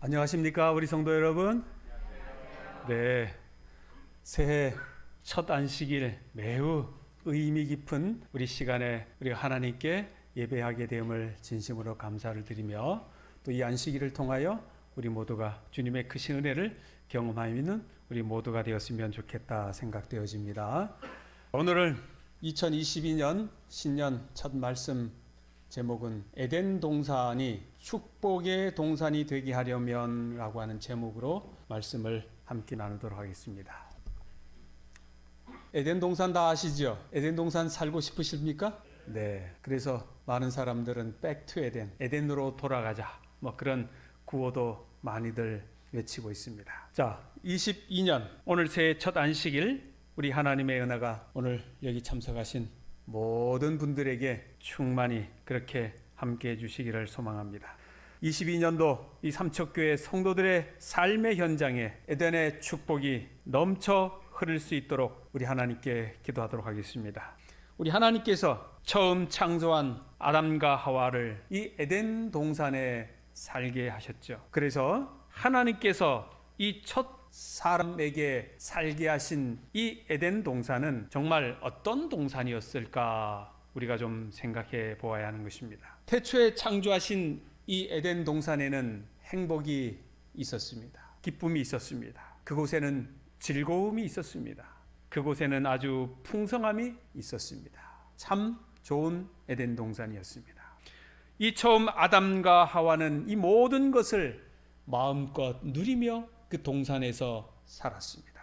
안녕하십니까 우리 성도 여러분. 네, 새해 첫 안식일 매우 의미 깊은 우리 시간에 우리가 하나님께 예배하게 됨을 진심으로 감사를 드리며 또 이 안식일을 통하여 우리 모두가 주님의 크신 은혜를 경험하는 우리 모두가 되었으면 좋겠다 생각되어집니다. 오늘은 2022년 신년 첫 말씀 제목은 에덴 동산이 축복의 동산이 되게 하려면 라고 하는 제목으로 말씀을 함께 나누도록 하겠습니다. 에덴 동산 다 아시죠? 에덴 동산 살고 싶으십니까? 네. 그래서 많은 사람들은 Back to 에덴, 에덴으로 돌아가자, 그런 구호도 많이들 외치고 있습니다. 자, 22년 오늘 새해 첫 안식일, 우리 하나님의 은혜가 오늘 여기 참석하신 모든 분들에게 충만히 그렇게 함께 해주시기를 소망합니다. 22년도 이 삼척교회 성도들의 삶의 현장에 에덴의 축복이 넘쳐 흐를 수 있도록 우리 하나님께 기도하도록 하겠습니다. 우리 하나님께서 처음 창조한 아담과 하와를 이 에덴 동산에 살게 하셨죠. 그래서 하나님께서 이 첫 사람에게 살게 하신 이 에덴 동산은 정말 어떤 동산이었을까 우리가 좀 생각해 보아야 하는 것입니다. 태초에 창조하신 이 에덴 동산에는 행복이 있었습니다. 기쁨이 있었습니다. 그곳에는 즐거움이 있었습니다. 그곳에는 아주 풍성함이 있었습니다. 참 좋은 에덴 동산이었습니다. 이 처음 아담과 하와는 이 모든 것을 마음껏 누리며 그 동산에서 살았습니다.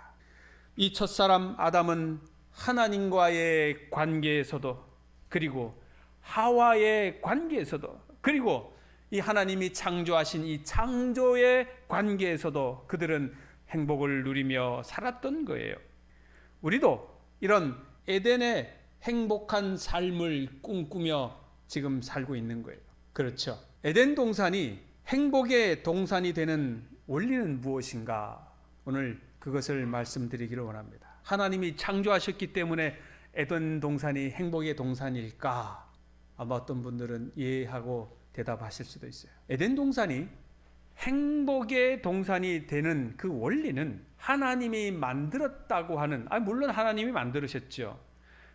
이 첫사람 아담은 하나님과의 관계에서도, 그리고 하와의 관계에서도, 그리고 이 하나님이 창조하신 이 창조의 관계에서도 그들은 행복을 누리며 살았던 거예요. 우리도 이런 에덴의 행복한 삶을 꿈꾸며 지금 살고 있는 거예요. 그렇죠? 에덴 동산이 행복의 동산이 되는 원리는 무엇인가? 오늘 그것을 말씀드리기를 원합니다. 하나님이 창조하셨기 때문에 에덴 동산이 행복의 동산일까? 아마 어떤 분들은 이해하고 대답하실 수도 있어요. 에덴 동산이 행복의 동산이 되는 그 원리는 하나님이 만들었다고 하는, 물론 하나님이 만들으셨죠.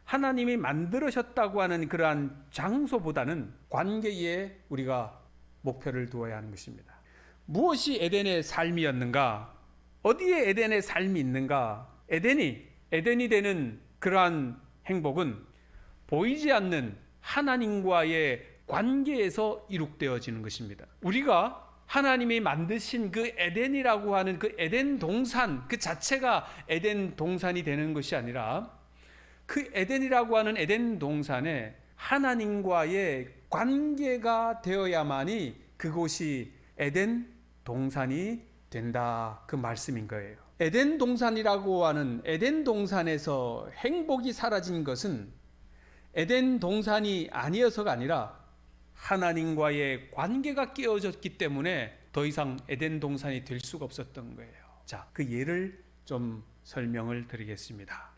하나님이 만들으셨다고 하는 그러한 장소보다는 관계에 우리가 목표를 두어야 하는 것입니다. 무엇이 에덴의 삶이었는가? 어디에 에덴의 삶이 있는가? 에덴이 되는 그러한 행복은 보이지 않는 하나님과의 관계에서 이룩되어지는 것입니다. 우리가 하나님이 만드신 그 에덴이라고 하는 그 에덴 동산 그 자체가 에덴 동산이 되는 것이 아니라 그 에덴이라고 하는 에덴 동산에 하나님과의 관계가 되어야만이 그곳이 에덴 동산이 된다, 그 말씀인 거예요. 에덴 동산이라고 하는 에덴 동산에서 행복이 사라진 것은 에덴 동산이 아니어서가 아니라 하나님과의 관계가 깨어졌기 때문에 더 이상 에덴 동산이 될 수가 없었던 거예요. 자, 그 예를 좀 설명을 드리겠습니다.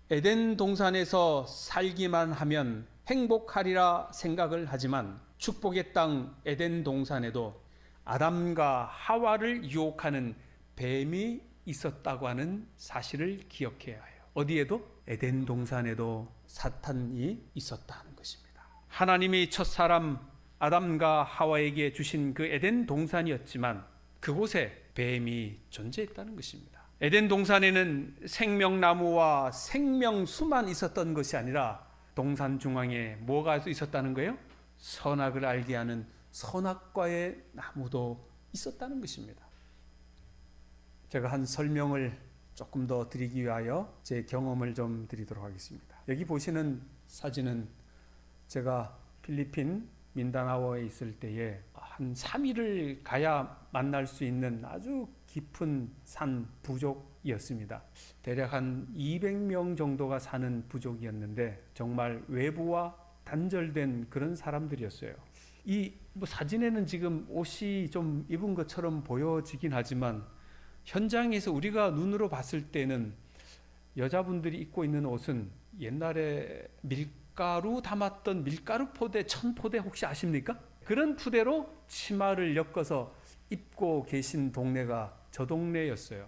에덴 동산에서 살기만 하면 행복하리라 생각을 하지만 축복의 땅 에덴 동산에도 아담과 하와를 유혹하는 뱀이 있었다고 하는 사실을 기억해야 해요. 어디에도? 에덴 동산에도 사탄이 있었다는 것입니다. 하나님이 첫사람 아담과 하와에게 주신 그 에덴 동산이었지만 그곳에 뱀이 존재했다는 것입니다. 에덴 동산에는 생명나무와 생명수만 있었던 것이 아니라 동산 중앙에 뭐가 있었다는 거예요? 선악을 알게 하는 선악과의 나무도 있었다는 것입니다. 제가 한 설명을 조금 더 드리기 위하여 제 경험을 좀 드리도록 하겠습니다. 여기 보시는 사진은 제가 필리핀 민다나오에 있을 때에 한 3일을 가야 만날 수 있는 아주 깊은 산 부족이었습니다. 대략 한 200명 정도가 사는 부족이었는데 정말 외부와 단절된 그런 사람들이었어요. 이 사진에는 지금 옷이 좀 입은 것처럼 보여지긴 하지만 현장에서 우리가 눈으로 봤을 때는 여자분들이 입고 있는 옷은 옛날에 밀가루 담았던 밀가루 포대, 천포대 혹시 아십니까? 그런 푸대로 치마를 엮어서 입고 계신 동네가 저 동네였어요.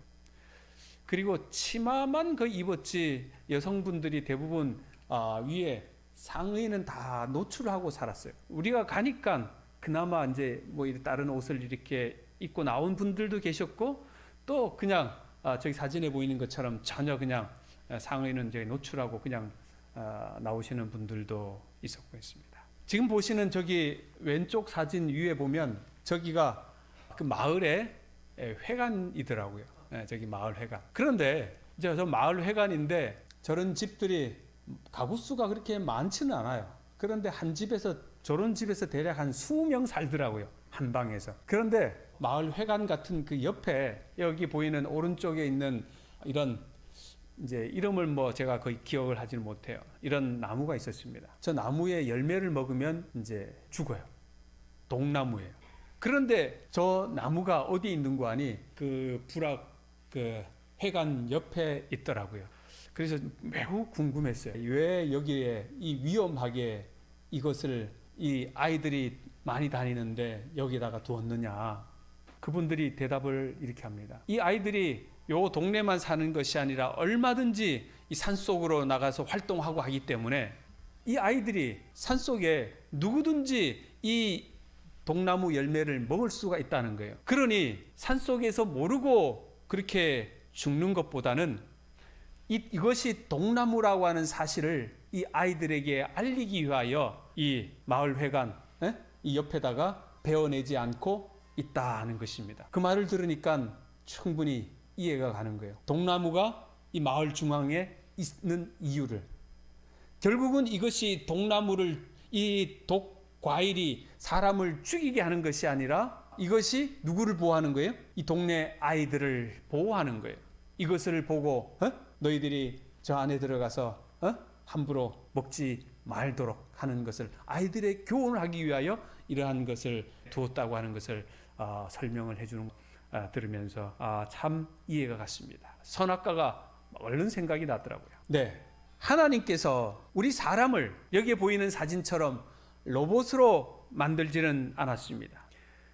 그리고 치마만 그 입었지 여성분들이 대부분 위에 상의는 다 노출하고 살았어요. 우리가 가니까 그나마 이제 뭐 다른 옷을 이렇게 입고 나온 분들도 계셨고, 또 그냥 저기 사진에 보이는 것처럼 전혀 그냥 상의는 저기 노출하고 그냥 나오시는 분들도 있었고 했습니다. 지금 보시는 저기 왼쪽 사진 위에 보면 저기가 그 마을의 회관이더라고요. 저기 마을 회관. 그런데 이제 저 마을 회관인데 저런 집들이 가구 수가 그렇게 많지는 않아요. 그런데 한 집에서, 저런 집에서 대략 한 20명 살더라고요. 한 방에서. 그런데 마을 회관 같은 그 옆에 여기 보이는 오른쪽에 있는 이런 이제 이름을 뭐 제가 거의 기억을 하지는 못해요. 이런 나무가 있었습니다. 저 나무의 열매를 먹으면 이제 죽어요. 독나무예요. 그런데 저 나무가 어디 있는 거 아니? 그 불악 그 회관 옆에 있더라고요. 그래서 매우 궁금했어요. 왜 여기에 이 위험하게 이것을 이 아이들이 많이 다니는데 여기다가 두었느냐. 그분들이 대답을 이렇게 합니다. 이 아이들이 요 동네만 사는 것이 아니라 얼마든지 이 산속으로 나가서 활동하고 하기 때문에 이 아이들이 산속에 누구든지 이 독나무 열매를 먹을 수가 있다는 거예요. 그러니 산속에서 모르고 그렇게 죽는 것보다는 이것이 독나무라고 하는 사실을 이 아이들에게 알리기 위하여 이 마을 회관 이 옆에다가 베어내지 않고 있다는 것입니다. 그 말을 들으니까 충분히 이해가 가는 거예요. 독나무가 이 마을 중앙에 있는 이유를. 결국은 이것이 독나무를, 이 독과일이 사람을 죽이게 하는 것이 아니라 이것이 누구를 보호하는 거예요? 이 동네 아이들을 보호하는 거예요. 이것을 보고 너희들이 저 안에 들어가서 함부로 먹지 말도록 하는 것을, 아이들의 교훈을 하기 위하여 이러한 것을 두었다고 하는 것을 설명을 해주는 들으면서 참 이해가 갔습니다. 선악과가 얼른 생각이 나더라고요. 네, 하나님께서 우리 사람을 여기에 보이는 사진처럼 로봇으로 만들지는 않았습니다.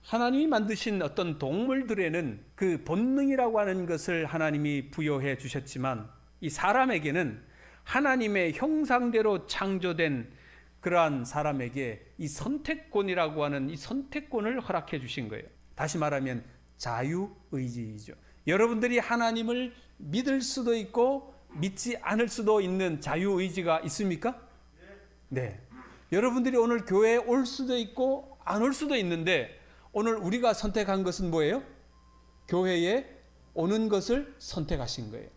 하나님이 만드신 어떤 동물들에는 그 본능이라고 하는 것을 하나님이 부여해 주셨지만 이 사람에게는 하나님의 형상대로 창조된 그러한 사람에게 이 선택권이라고 하는 이 선택권을 허락해 주신 거예요. 다시 말하면 자유의지이죠. 여러분들이 하나님을 믿을 수도 있고 믿지 않을 수도 있는 자유의지가 있습니까? 네. 여러분들이 오늘 교회에 올 수도 있고 안 올 수도 있는데 오늘 우리가 선택한 것은 뭐예요? 교회에 오는 것을 선택하신 거예요.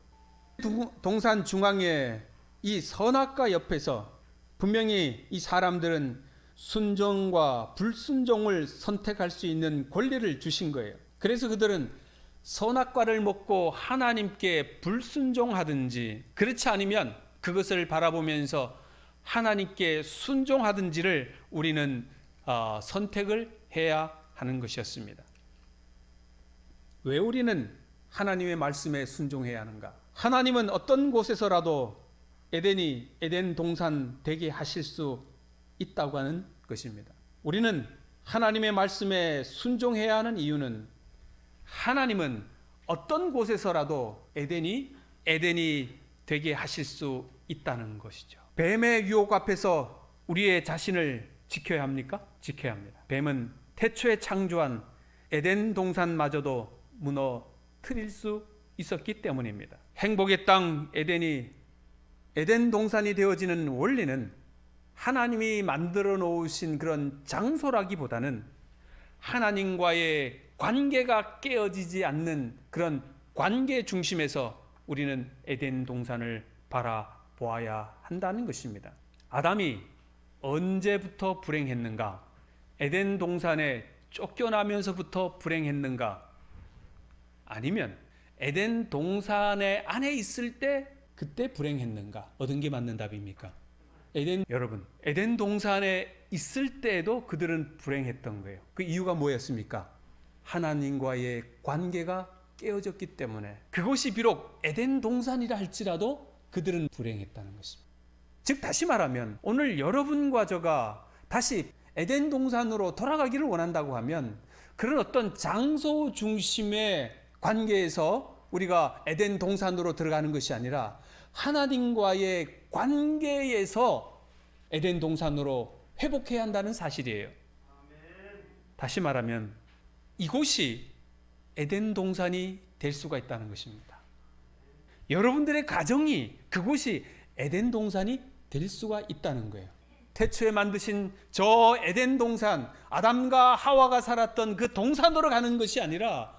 동산 중앙에 이 선악과 옆에서 분명히 이 사람들은 순종과 불순종을 선택할 수 있는 권리를 주신 거예요. 그래서 그들은 선악과를 먹고 하나님께 불순종하든지 그렇지 않으면 그것을 바라보면서 하나님께 순종하든지를 우리는 선택을 해야 하는 것이었습니다. 왜 우리는 하나님의 말씀에 순종해야 하는가? 하나님은 어떤 곳에서라도 에덴 동산 되게 하실 수 있다고 하는 것입니다. 우리는 하나님의 말씀에 순종해야 하는 이유는 하나님은 어떤 곳에서라도 에덴이 되게 하실 수 있다는 것이죠. 뱀의 유혹 앞에서 우리의 자신을 지켜야 합니까? 지켜야 합니다. 뱀은 태초에 창조한 에덴 동산마저도 무너뜨릴 수 있었기 때문입니다. 행복의 땅 에덴 동산이 되어지는 원리는 하나님이 만들어 놓으신 그런 장소라기보다는 하나님과의 관계가 깨어지지 않는 그런 관계 중심에서 우리는 에덴 동산을 바라보아야 한다는 것입니다. 아담이 언제부터 불행했는가? 에덴 동산에 쫓겨나면서부터 불행했는가? 아니면 에덴 동산의 안에 있을 때 그때 불행했는가? 얻은 게 맞는 답입니까? 여러분, 에덴 동산에 있을 때에도 그들은 불행했던 거예요. 그 이유가 뭐였습니까? 하나님과의 관계가 깨어졌기 때문에. 그것이 비록 에덴 동산이라 할지라도 그들은 불행했다는 것입니다. 즉 다시 말하면 오늘 여러분과 저가 다시 에덴 동산으로 돌아가기를 원한다고 하면 그런 어떤 장소 중심의 관계에서 우리가 에덴 동산으로 들어가는 것이 아니라 하나님과의 관계에서 에덴 동산으로 회복해야 한다는 사실이에요. 다시 말하면 이곳이 에덴 동산이 될 수가 있다는 것입니다. 여러분들의 가정이 그곳이 에덴 동산이 될 수가 있다는 거예요. 태초에 만드신 저 에덴 동산, 아담과 하와가 살았던 그 동산으로 가는 것이 아니라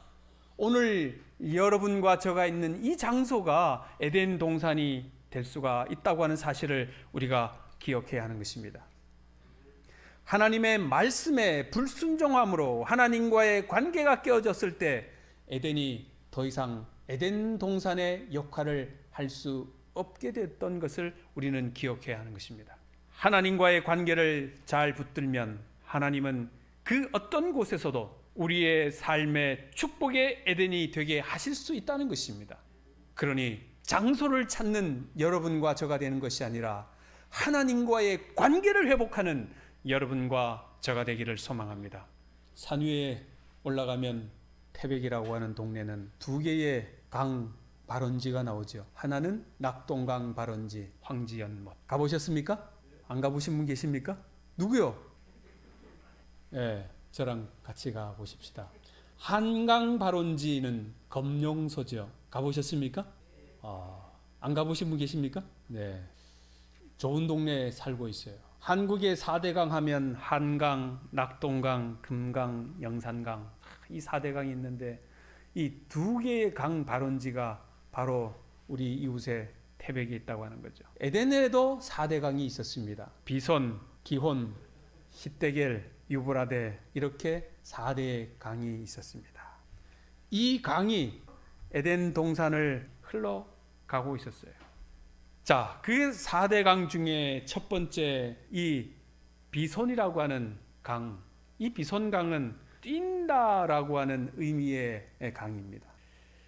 오늘 여러분과 저가 있는 이 장소가 에덴 동산이 될 수가 있다고 하는 사실을 우리가 기억해야 하는 것입니다. 하나님의 말씀에 불순종함으로 하나님과의 관계가 깨어졌을 때 에덴이 더 이상 에덴 동산의 역할을 할 수 없게 됐던 것을 우리는 기억해야 하는 것입니다. 하나님과의 관계를 잘 붙들면 하나님은 그 어떤 곳에서도 우리의 삶의 축복의 에덴이 되게 하실 수 있다는 것입니다. 그러니 장소를 찾는 여러분과 저가 되는 것이 아니라 하나님과의 관계를 회복하는 여러분과 저가 되기를 소망합니다. 산 위에 올라가면 태백이라고 하는 동네는 두 개의 강 발원지가 나오죠. 하나는 낙동강 발원지 황지연못. 가보셨습니까? 안 가보신 분 계십니까? 누구요? 예, 저랑 같이 가보십시다. 한강 발원지는 검룡소죠. 가보셨습니까? 안 가보신 분 계십니까? 네, 좋은 동네에 살고 있어요. 한국의 4대강 하면 한강, 낙동강, 금강, 영산강, 이 4대강이 있는데 이 두 개의 강 발원지가 바로 우리 이웃에 태백에 있다고 하는 거죠. 에덴에도 4대강이 있었습니다. 비손, 기혼, 히데겔, 유브라데 이렇게 4대의 강이 있었습니다. 이 강이 에덴 동산을 흘러가고 있었어요. 자, 그 4대강 중에 첫 번째 이 비손이라고 하는 강, 이 비손강은 뛴다라고 하는 의미의 강입니다.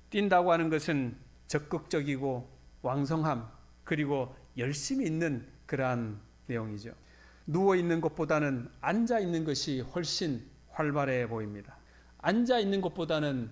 뛴다고 하는 것은 적극적이고 왕성함 그리고 열심히 있는 그러한 내용이죠. 누워 있는 것보다는 앉아 있는 것이 훨씬 활발해 보입니다. 앉아 있는 것보다는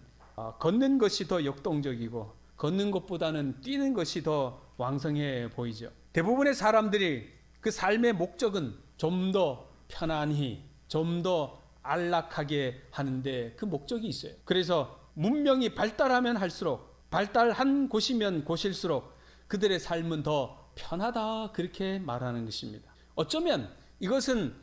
걷는 것이 더 역동적이고 걷는 것보다는 뛰는 것이 더 왕성해 보이죠. 대부분의 사람들이 그 삶의 목적은 좀 더 편안히, 좀 더 안락하게 하는데 그 목적이 있어요. 그래서 문명이 발달하면 할수록 발달한 곳이면 곳일수록 그들의 삶은 더 편하다 그렇게 말하는 것입니다. 어쩌면 이것은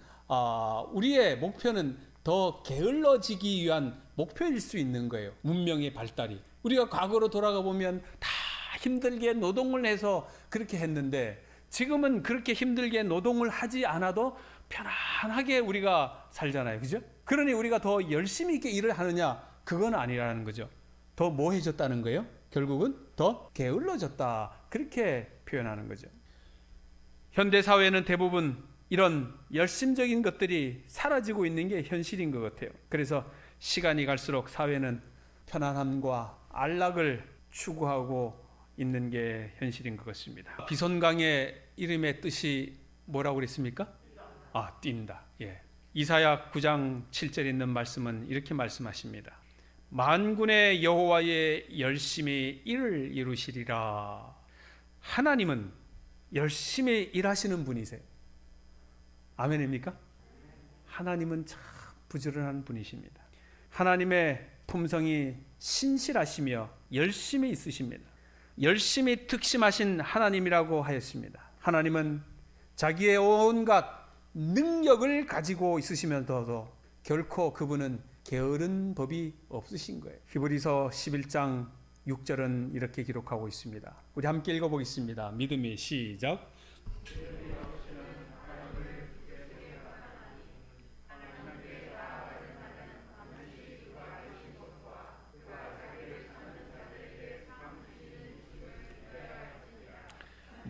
우리의 목표는 더 게을러지기 위한 목표일 수 있는 거예요. 문명의 발달이. 우리가 과거로 돌아가 보면 다 힘들게 노동을 해서 그렇게 했는데 지금은 그렇게 힘들게 노동을 하지 않아도 편안하게 우리가 살잖아요. 그죠? 그러니 우리가 더 열심히 있게 일을 하느냐? 그건 아니라는 거죠. 더 뭐 해졌다는 거예요? 결국은 더 게을러졌다. 그렇게 표현하는 거죠. 현대사회는 대부분 이런 열심적인 것들이 사라지고 있는 게 현실인 것 같아요. 그래서 시간이 갈수록 사회는 편안함과 안락을 추구하고 있는 게 현실인 것 같습니다. 비손강의 이름의 뜻이 뭐라고 그랬습니까? 뛴다. 예. 이사야 9장 7절에 있는 말씀은 이렇게 말씀하십니다. 만군의 여호와의 열심히 일을 이루시리라. 하나님은 열심히 일하시는 분이세요. 아멘입니까? 하나님은 참 부지런한 분이십니다. 하나님의 품성이 신실하시며 열심히 있으십니다. 열심히 특심하신 하나님이라고 하였습니다. 하나님은 자기의 온갖 능력을 가지고 있으시면서도 결코 그분은 게으른 법이 없으신 거예요. 히브리서 11장 6절은 이렇게 기록하고 있습니다. 우리 함께 읽어보겠습니다. 믿음의 시작.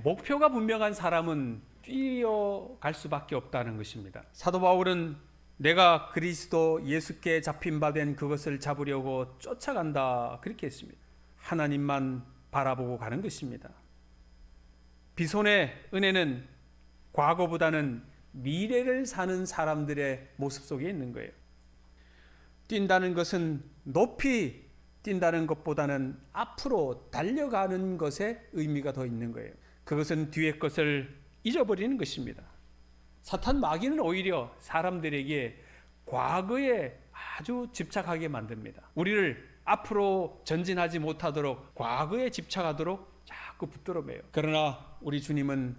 목표가 분명한 사람은 뛰어갈 수밖에 없다는 것입니다. 사도 바울은 내가 그리스도 예수께 잡힌 바 된 그것을 잡으려고 쫓아간다 그렇게 했습니다. 하나님만 바라보고 가는 것입니다. 비손의 은혜는 과거보다는 미래를 사는 사람들의 모습 속에 있는 거예요. 뛴다는 것은 높이 뛴다는 것보다는 앞으로 달려가는 것에 의미가 더 있는 거예요. 그것은 뒤의 것을 잊어버리는 것입니다. 사탄 마귀는 오히려 사람들에게 과거에 아주 집착하게 만듭니다. 우리를 앞으로 전진하지 못하도록 과거에 집착하도록 자꾸 붙들어 매요. 그러나 우리 주님은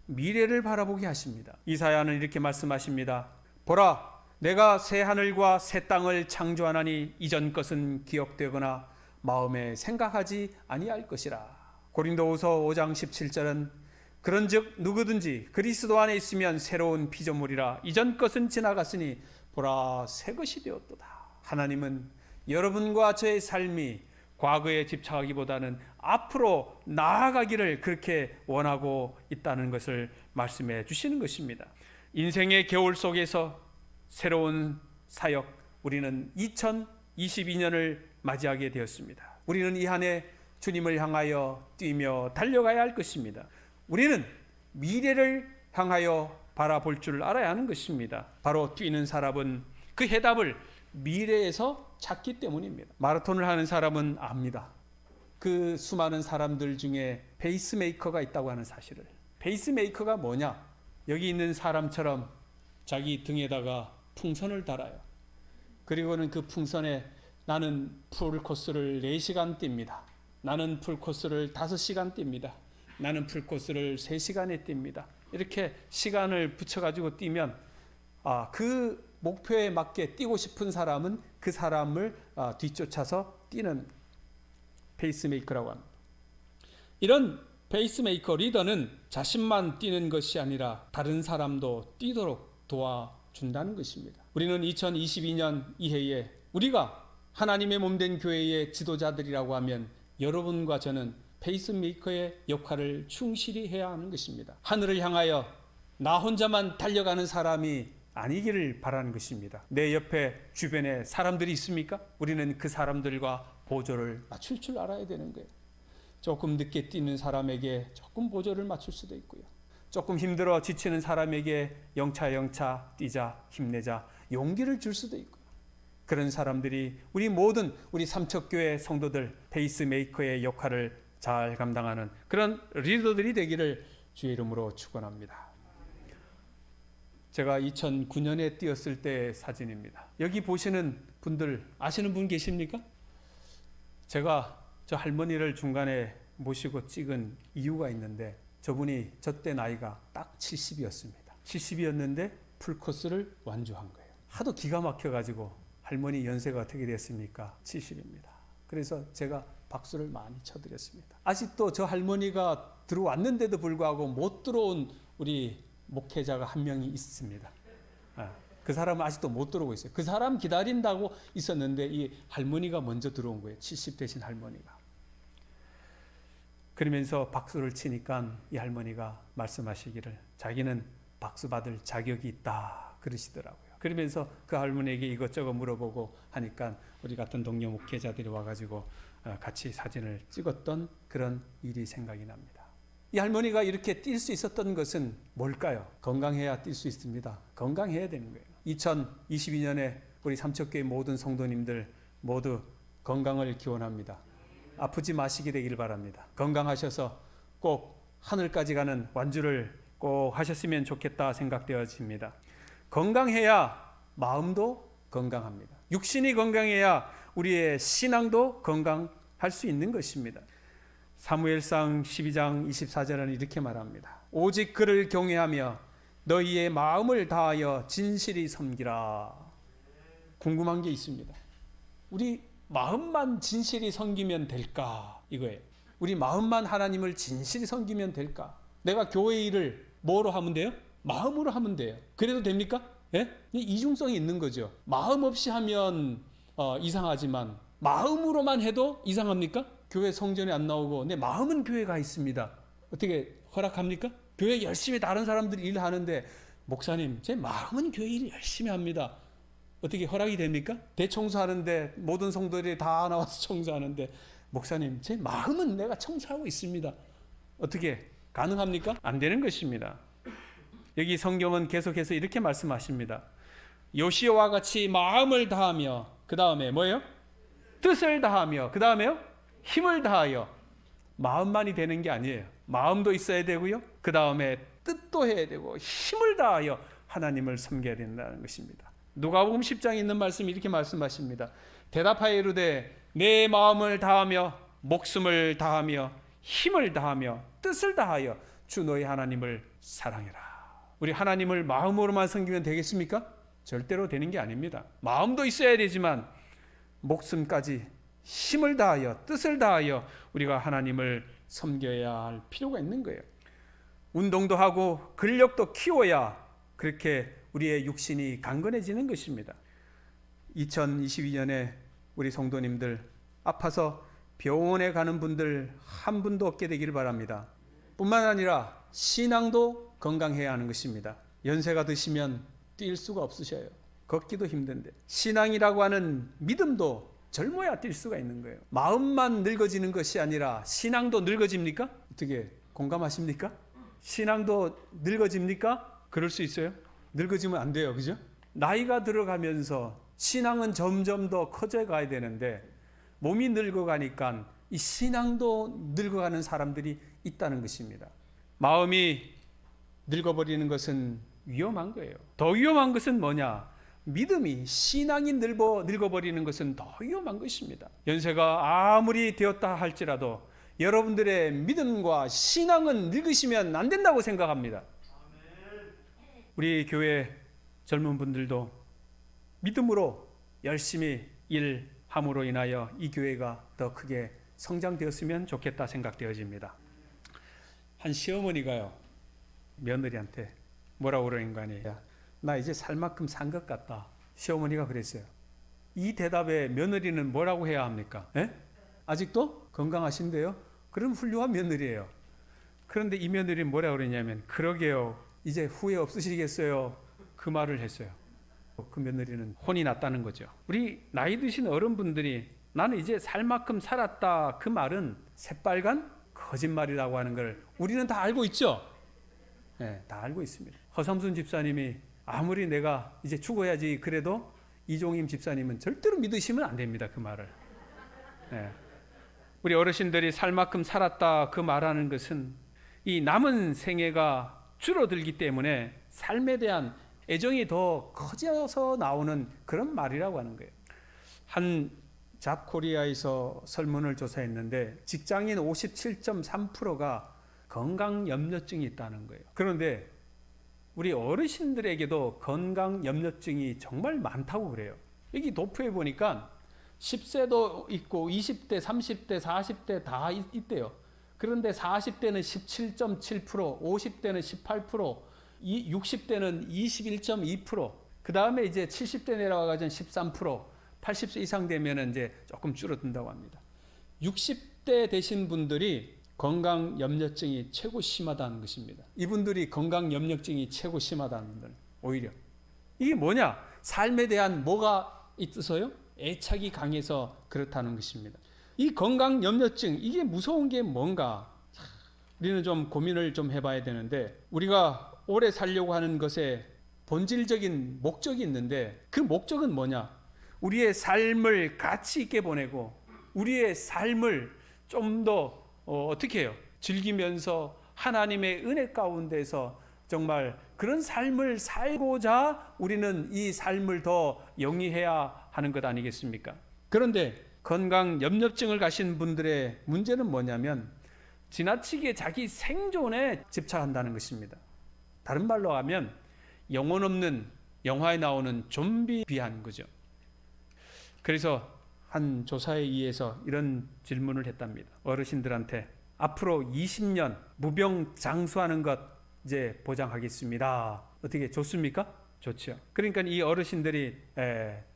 미래를 바라보게 하십니다. 이사야는 이렇게 말씀하십니다. 보라, 내가 새 하늘과 새 땅을 창조하나니 이전 것은 기억되거나 마음에 생각하지 아니할 것이라. 고린도후서 5장 17절은 그런즉 누구든지 그리스도 안에 있으면 새로운 피조물이라. 이전 것은 지나갔으니 보라 새 것이 되었도다. 하나님은 여러분과 저의 삶이 과거에 집착하기보다는 앞으로 나아가기를 그렇게 원하고 있다는 것을 말씀해 주시는 것입니다. 인생의 겨울 속에서 새로운 사역, 우리는 2022년을 맞이하게 되었습니다. 우리는 이 한 해 주님을 향하여 뛰며 달려가야 할 것입니다. 우리는 미래를 향하여 바라볼 줄 알아야 하는 것입니다. 바로 뛰는 사람은 그 해답을 미래에서 찾기 때문입니다. 마라톤을 하는 사람은 압니다. 그 수많은 사람들 중에 페이스메이커가 있다고 하는 사실을. 페이스메이커가 뭐냐? 여기 있는 사람처럼 자기 등에다가 풍선을 달아요. 그리고는 그 풍선에 나는 풀코스를 4시간 뜁니다. 나는 풀코스를 5시간 뜁니다. 나는 풀코스를 3시간에 뜁니다. 이렇게 시간을 붙여가지고 뛰면 그 목표에 맞게 뛰고 싶은 사람은 그 사람을 뒤쫓아서 뛰는 페이스메이커라고 합니다. 이런 페이스메이커 리더는 자신만 뛰는 것이 아니라 다른 사람도 뛰도록 도와준다는 것입니다. 우리는 2022년 이해에 우리가 하나님의 몸된 교회의 지도자들이라고 하면 여러분과 저는 페이스메이커의 역할을 충실히 해야 하는 것입니다. 하늘을 향하여 나 혼자만 달려가는 사람이 아니기를 바라는 것입니다. 내 옆에 주변에 사람들이 있습니까? 우리는 그 사람들과 보조를 맞출 줄 알아야 되는 거예요. 조금 늦게 뛰는 사람에게 조금 보조를 맞출 수도 있고요. 조금 힘들어 지치는 사람에게 영차 뛰자, 힘내자, 용기를 줄 수도 있고요. 그런 사람들이 우리 삼척교회 성도들 페이스메이커의 역할을 잘 감당하는 그런 리더들이 되기를 주의 이름으로 축원합니다. 제가 2009년에 뛰었을 때의 사진입니다. 여기 보시는 분들 아시는 분 계십니까? 제가 저 할머니를 중간에 모시고 찍은 이유가 있는데 저분이 저때 나이가 딱 70이었습니다. 70이었는데 풀코스를 완주한 거예요. 하도 기가 막혀가지고 할머니 연세가 어떻게 됐습니까? 70입니다. 그래서 제가 박수를 많이 쳐드렸습니다. 아직도 저 할머니가 들어왔는데도 불구하고 못 들어온 우리 목회자가 한 명이 있습니다. 그 사람은 아직도 못 들어오고 있어요. 그 사람 기다린다고 있었는데 이 할머니가 먼저 들어온 거예요. 70 되신 할머니가. 그러면서 박수를 치니까 이 할머니가 말씀하시기를 자기는 박수 받을 자격이 있다 그러시더라고요. 그러면서 그 할머니에게 이것저것 물어보고 하니까 우리 같은 동료 목회자들이 와가지고 같이 사진을 찍었던 그런 일이 생각이 납니다. 이 할머니가 이렇게 뛸 수 있었던 것은 뭘까요? 건강해야 뛸 수 있습니다. 건강해야 되는 거예요. 2022년에 우리 삼척교회 모든 성도님들 모두 건강을 기원합니다. 아프지 마시게 되길 바랍니다. 건강하셔서 꼭 하늘까지 가는 완주를 꼭 하셨으면 좋겠다 생각되어집니다. 건강해야 마음도 건강합니다. 육신이 건강해야 우리의 신앙도 건강할 수 있는 것입니다. 사무엘상 12장 24절은 이렇게 말합니다. 오직 그를 경외하며 너희의 마음을 다하여 진실히 섬기라. 궁금한 게 있습니다. 우리 마음만 진실히 섬기면 될까? 이거예요. 우리 마음만 하나님을 진실히 섬기면 될까? 내가 교회 일을 뭐로 하면 돼요? 마음으로 하면 돼요. 그래도 됩니까? 예? 이중성이 있는 거죠. 마음 없이 하면 이상하지만 마음으로만 해도 이상합니까? 교회 성전에 안 나오고 내 마음은 교회에 가 있습니다. 어떻게 허락합니까? 교회 열심히 다른 사람들이 일하는데 목사님 제 마음은 교회 일 열심히 합니다. 어떻게 허락이 됩니까? 대청소하는데 모든 성도들이 다 나와서 청소하는데 목사님 제 마음은 내가 청소하고 있습니다. 어떻게 가능합니까? 안 되는 것입니다. 여기 성경은 계속해서 이렇게 말씀하십니다. 요시야와 같이 마음을 다하며 그 다음에 뭐예요? 뜻을 다하며. 그 다음에요? 힘을 다하여. 마음만이 되는 게 아니에요. 마음도 있어야 되고요. 그 다음에 뜻도 해야 되고 힘을 다하여 하나님을 섬겨야 된다는 것입니다. 누가복음 10장에 있는 말씀이 이렇게 말씀하십니다. 대답하여 이르되 내 마음을 다하며 목숨을 다하며 힘을 다하며 뜻을 다하여 주 너희 하나님을 사랑해라. 우리 하나님을 마음으로만 섬기면 되겠습니까? 절대로 되는 게 아닙니다. 마음도 있어야 되지만 목숨까지 힘을 다하여 뜻을 다하여 우리가 하나님을 섬겨야 할 필요가 있는 거예요. 운동도 하고 근력도 키워야 그렇게 우리의 육신이 강건해지는 것입니다. 2022년에 우리 성도님들 아파서 병원에 가는 분들 한 분도 없게 되기를 바랍니다. 뿐만 아니라 신앙도 건강해야 하는 것입니다. 연세가 드시면 뛸 수가 없으셔요. 걷기도 힘든데 신앙이라고 하는 믿음도 젊어야 뛸 수가 있는 거예요. 마음만 늙어지는 것이 아니라 신앙도 늙어집니까? 어떻게 공감하십니까? 신앙도 늙어집니까? 그럴 수 있어요? 늙어지면 안 돼요. 그죠? 나이가 들어가면서 신앙은 점점 더 커져 가야 되는데 몸이 늙어가니까 이 신앙도 늙어가는 사람들이 있다는 것입니다. 마음이 늙어버리는 것은 위험한 거예요. 더 위험한 것은 뭐냐? 믿음이, 신앙이 늙어버리는 것은 더 위험한 것입니다. 연세가 아무리 되었다 할지라도 여러분들의 믿음과 신앙은 늙으시면 안 된다고 생각합니다. 우리 교회 젊은 분들도 믿음으로 열심히 일함으로 인하여 이 교회가 더 크게 성장되었으면 좋겠다 생각되어집니다. 한 시어머니가요, 며느리한테 뭐라고 그러는 거 아니에요? 나 이제 살 만큼 산 것 같다. 시어머니가 그랬어요. 이 대답에 며느리는 뭐라고 해야 합니까? 에? 아직도 건강하신데요? 그럼 훌륭한 며느리예요. 그런데 이 며느리는 뭐라고 그러냐면 그러게요. 이제 후회 없으시겠어요? 그 말을 했어요. 그 며느리는 혼이 났다는 거죠. 우리 나이 드신 어른분들이 나는 이제 살 만큼 살았다. 그 말은 새빨간 거짓말이라고 하는 걸 우리는 다 알고 있죠? 네, 다 알고 있습니다. 허삼순 집사님이 아무리 내가 이제 죽어야지 그래도 이종임 집사님은 절대로 믿으시면 안 됩니다. 그 말을. 네. 우리 어르신들이 살 만큼 살았다 그 말하는 것은 이 남은 생애가 줄어들기 때문에 삶에 대한 애정이 더 커져서 나오는 그런 말이라고 하는 거예요. 한 잡코리아에서 설문을 조사했는데 직장인 57.3%가 건강염려증이 있다는 거예요. 그런데 우리 어르신들에게도 건강염려증이 정말 많다고 그래요. 여기 도표에 보니까 10세도 있고 20대, 30대, 40대 다 있대요. 그런데 40대는 17.7%, 50대는 18%, 60대는 21.2%, 그 다음에 이제 70대 내려가가지고 13%, 80세 이상 되면 이제 조금 줄어든다고 합니다. 60대 되신 분들이 건강염려증이 최고 심하다는 것입니다. 이분들이 건강염려증이 최고 심하다는 분들 오히려 이게 뭐냐? 삶에 대한 뭐가 있어서요? 애착이 강해서 그렇다는 것입니다. 이 건강염려증 이게 무서운 게 뭔가? 우리는 좀 고민을 좀 해봐야 되는데 우리가 오래 살려고 하는 것에 본질적인 목적이 있는데 그 목적은 뭐냐? 우리의 삶을 가치 있게 보내고 우리의 삶을 좀 더 어떻게 해요? 즐기면서 하나님의 은혜 가운데서 정말 그런 삶을 살고자 우리는 이 삶을 더 영위해야 하는 것 아니겠습니까? 그런데 건강염려증을 가신 분들의 문제는 뭐냐면 지나치게 자기 생존에 집착한다는 것입니다. 다른 말로 하면 영혼 없는 영화에 나오는 좀비 비한 거죠. 그래서 한 조사에 의해서 이런 질문을 했답니다. 어르신들한테 앞으로 20년 무병장수하는 것 이제 보장하겠습니다. 어떻게 좋습니까? 좋죠. 그러니까 이 어르신들이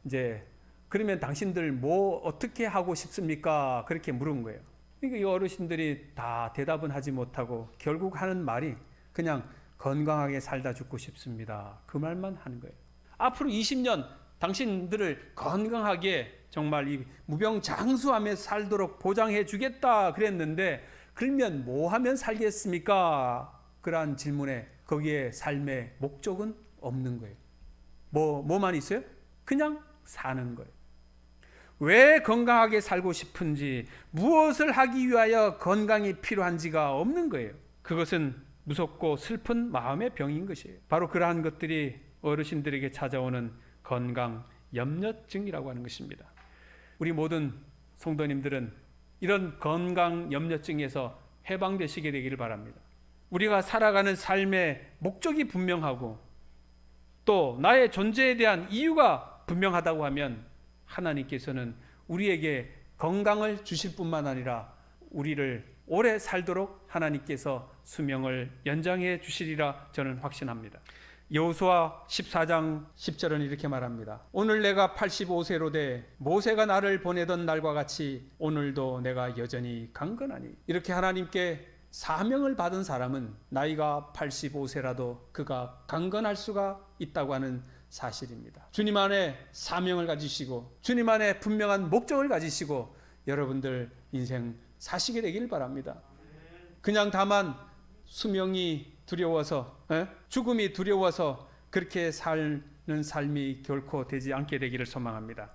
이제 그러면 당신들 뭐 어떻게 하고 싶습니까? 그렇게 물은 거예요. 그러니까 이 어르신들이 다 대답은 하지 못하고 결국 하는 말이 그냥 건강하게 살다 죽고 싶습니다. 그 말만 하는 거예요. 앞으로 20년 당신들을 건강하게 정말 이 무병장수하며 살도록 보장해 주겠다 그랬는데 그러면 뭐 하면 살겠습니까? 그러한 질문에 거기에 삶의 목적은 없는 거예요. 뭐만 있어요? 그냥 사는 거예요. 왜 건강하게 살고 싶은지, 무엇을 하기 위하여 건강이 필요한지가 없는 거예요. 그것은 무섭고 슬픈 마음의 병인 것이에요. 바로 그러한 것들이 어르신들에게 찾아오는 건강 염려증이라고 하는 것입니다. 우리 모든 성도님들은 이런 건강 염려증에서 해방되시게 되기를 바랍니다. 우리가 살아가는 삶의 목적이 분명하고 또 나의 존재에 대한 이유가 분명하다고 하면 하나님께서는 우리에게 건강을 주실 뿐만 아니라 우리를 오래 살도록 하나님께서 수명을 연장해 주시리라 저는 확신합니다. 여호수아 14장 10절은 이렇게 말합니다. 오늘 내가 85세로 돼 모세가 나를 보내던 날과 같이 오늘도 내가 여전히 강건하니. 이렇게 하나님께 사명을 받은 사람은 나이가 85세라도 그가 강건할 수가 있다고 하는 사실입니다. 주님 안에 사명을 가지시고 주님 안에 분명한 목적을 가지시고 여러분들 인생 사시게 되길 바랍니다. 그냥 다만 수명이 두려워서 죽음이 두려워서 그렇게 사는 삶이 결코 되지 않게 되기를 소망합니다.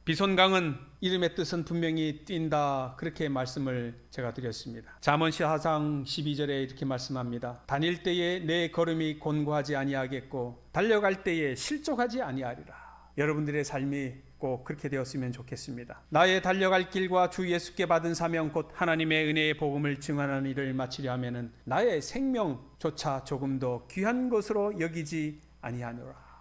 비손강은 이름의 뜻은 분명히 뛴다, 그렇게 말씀을 제가 드렸습니다. 잠언시 4장 12절에 이렇게 말씀합니다. 다닐 때에 내 걸음이 곤고하지 아니하겠고 달려갈 때에 실족하지 아니하리라. 여러분들의 삶이 꼭 그렇게 되었으면 좋겠습니다. 나의 달려갈 길과 주 예수께 받은 사명 곧 하나님의 은혜의 복음을 증언하는 일을 마치려 하면은 나의 생명조차 조금 더 귀한 것으로 여기지 아니하노라.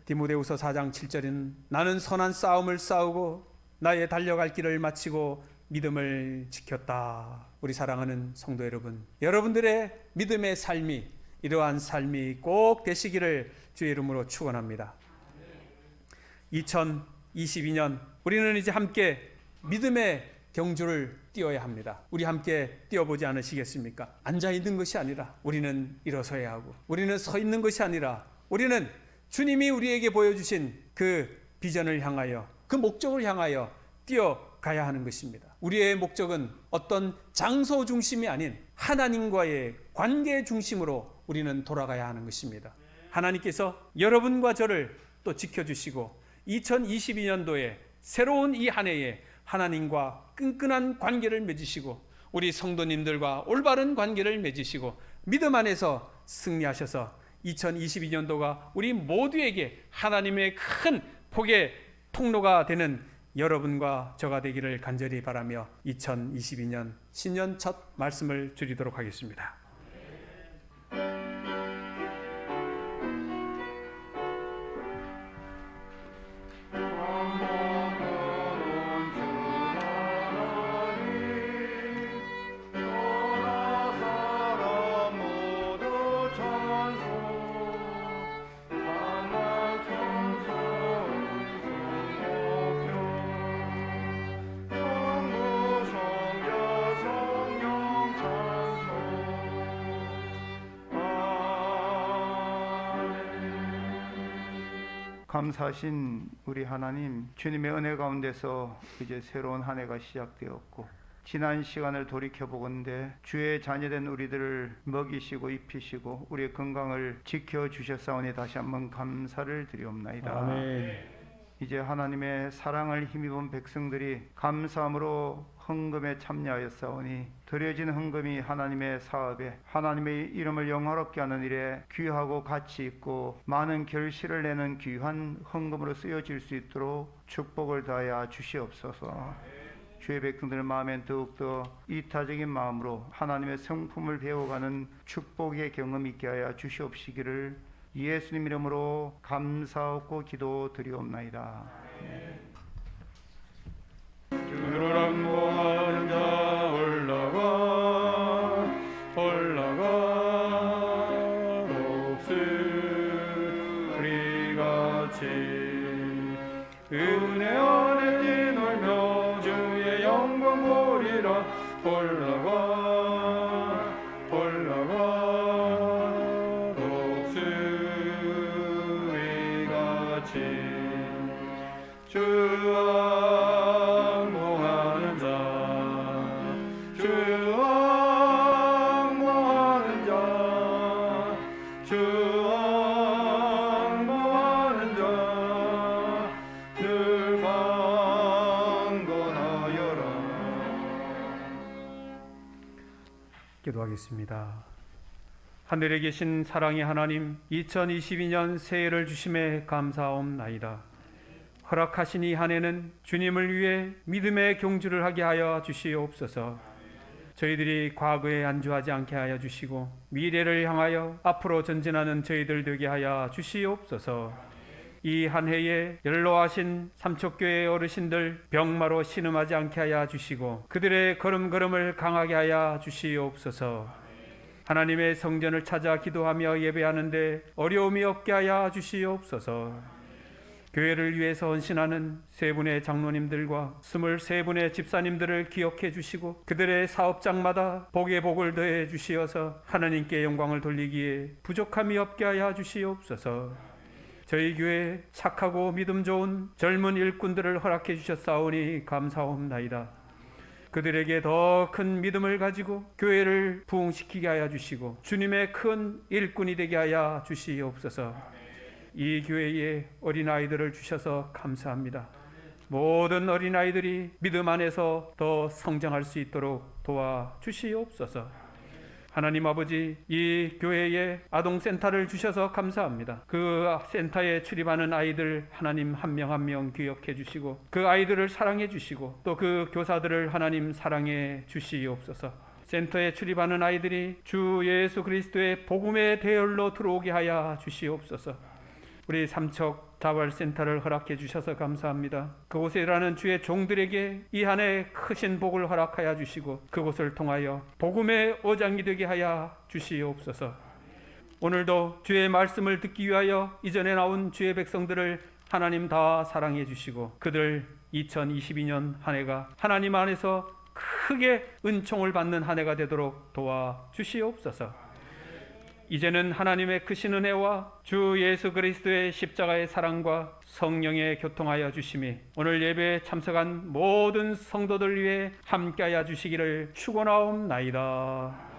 디모데후서 4장 7절은 나는 선한 싸움을 싸우고 나의 달려갈 길을 마치고 믿음을 지켰다. 우리 사랑하는 성도 여러분, 여러분들의 믿음의 삶이 이러한 삶이 꼭 되시기를 주의 이름으로 축원합니다. 2022년 우리는 이제 함께 믿음의 경주를 뛰어야 합니다. 우리 함께 뛰어보지 않으시겠습니까? 앉아 있는 것이 아니라 우리는 일어서야 하고, 우리는 서 있는 것이 아니라 우리는 주님이 우리에게 보여주신 그 비전을 향하여, 그 목적을 향하여 뛰어가야 하는 것입니다. 우리의 목적은 어떤 장소 중심이 아닌 하나님과의 관계 중심으로 우리는 돌아가야 하는 것입니다. 하나님께서 여러분과 저를 또 지켜주시고 2022년도에 새로운 이 한 해에 하나님과 끈끈한 관계를 맺으시고 우리 성도님들과 올바른 관계를 맺으시고 믿음 안에서 승리하셔서 2022년도가 우리 모두에게 하나님의 큰 복의 통로가 되는 여러분과 저가 되기를 간절히 바라며 2022년 신년 첫 말씀을 드리도록 하겠습니다. 감사하신 우리 하나님, 주님의 은혜 가운데서 이제 새로운 한 해가 시작되었고 지난 시간을 돌이켜보건대 주의 자녀된 우리들을 먹이시고 입히시고 우리의 건강을 지켜주셨사오니 다시 한번 감사를 드리옵나이다. 아멘. 이제 하나님의 사랑을 힘입은 백성들이 감사함으로 헌금에 참여하였사오니 드려진 헌금이 하나님의 사업에 하나님의 이름을 영화롭게 하는 일에 귀하고 가치 있고 많은 결실을 내는 귀한 헌금으로 쓰여질 수 있도록 축복을 다하여 주시옵소서. 주의 백성들 마음엔 더욱더 이타적인 마음으로 하나님의 성품을 배워가는 축복의 경험 있게 하여 주시옵시기를 예수님 이름으로 감사하고 기도드리옵나이다. 주를 안보하는 자 올라가 독수리같이 은혜 안에 뛰놀며 주의 영광 보리라. 올라가 독수리같이 늘 기도하겠습니다. 하늘에 계신 사랑의 하나님, 2022년 새해를 주심에 감사옵나이다. 허락하신 이 한 해는 주님을 위해 믿음의 경주를 하게 하여 주시옵소서. 저희들이 과거에 안주하지 않게 하여 주시고 미래를 향하여 앞으로 전진하는 저희들 되게 하여 주시옵소서. 이 한 해에 연로하신 삼척교회 어르신들 병마로 신음하지 않게 하여 주시고 그들의 걸음걸음을 강하게 하여 주시옵소서. 하나님의 성전을 찾아 기도하며 예배하는데 어려움이 없게 하여 주시옵소서. 교회를 위해서 헌신하는 세 분의 장로님들과 23분의 집사님들을 기억해 주시고 그들의 사업장마다 복의 복을 더해 주시어서 하나님께 영광을 돌리기에 부족함이 없게 하여 주시옵소서. 저희 교회에 착하고 믿음 좋은 젊은 일꾼들을 허락해 주셨사오니 감사옵나이다. 그들에게 더 큰 믿음을 가지고 교회를 부흥시키게 하여 주시고 주님의 큰 일꾼이 되게 하여 주시옵소서. 이 교회에 어린아이들을 주셔서 감사합니다. 모든 어린아이들이 믿음 안에서 더 성장할 수 있도록 도와주시옵소서. 하나님 아버지, 이 교회에 아동센터를 주셔서 감사합니다. 그 센터에 출입하는 아이들 하나님 한 명 한 명 기억해 주시고 그 아이들을 사랑해 주시고 또 그 교사들을 하나님 사랑해 주시옵소서. 센터에 출입하는 아이들이 주 예수 그리스도의 복음의 대열로 들어오게 하여 주시옵소서. 우리 삼척 자활센터를 허락해 주셔서 감사합니다. 그곳에 일하는 주의 종들에게 이 한 해 크신 복을 허락하여 주시고 그곳을 통하여 복음의 어장이 되게 하여 주시옵소서. 오늘도 주의 말씀을 듣기 위하여 이전에 나온 주의 백성들을 하나님 다 사랑해 주시고 그들 2022년 한 해가 하나님 안에서 크게 은총을 받는 한 해가 되도록 도와주시옵소서. 이제는 하나님의 크신 은혜와 주 예수 그리스도의 십자가의 사랑과 성령의 교통하여 주심이 오늘 예배에 참석한 모든 성도들 위해 함께하여 주시기를 축원하옵나이다.